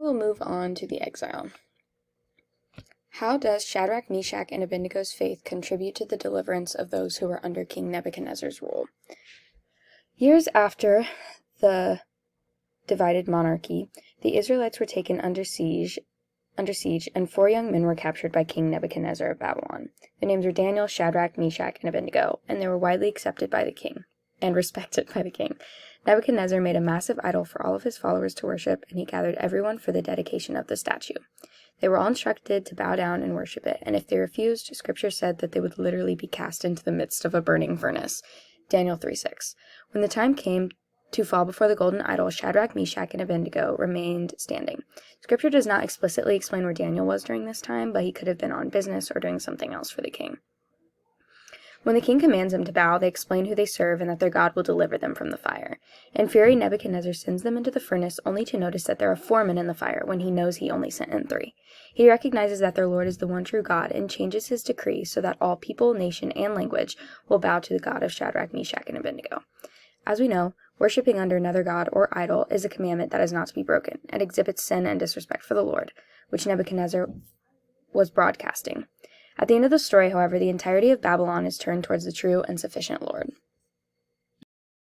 We'll move on to the exile. How does Shadrach, Meshach, and Abednego's faith contribute to the deliverance of those who were under King Nebuchadnezzar's rule? Years after the divided monarchy, the Israelites were taken under siege, and 4 young men were captured by King Nebuchadnezzar of Babylon. Their names were Daniel, Shadrach, Meshach, and Abednego, and they were widely accepted by the king and respected by the king. Nebuchadnezzar made a massive idol for all of his followers to worship, and he gathered everyone for the dedication of the statue. They were all instructed to bow down and worship it, and if they refused, Scripture said that they would literally be cast into the midst of a burning furnace. Daniel 3:6. When the time came to fall before the golden idol, Shadrach, Meshach, and Abednego remained standing. Scripture does not explicitly explain where Daniel was during this time, but he could have been on business or doing something else for the king. When the king commands them to bow, they explain who they serve and that their God will deliver them from the fire. In fury, Nebuchadnezzar sends them into the furnace, only to notice that there are 4 men in the fire when he knows he only sent in 3. He recognizes that their Lord is the one true God and changes his decree so that all people, nation, and language will bow to the God of Shadrach, Meshach, and Abednego. As we know, worshipping under another god or idol is a commandment that is not to be broken, and exhibits sin and disrespect for the Lord, which Nebuchadnezzar was broadcasting. At the end of the story, however, the entirety of Babylon is turned towards the true and sufficient Lord.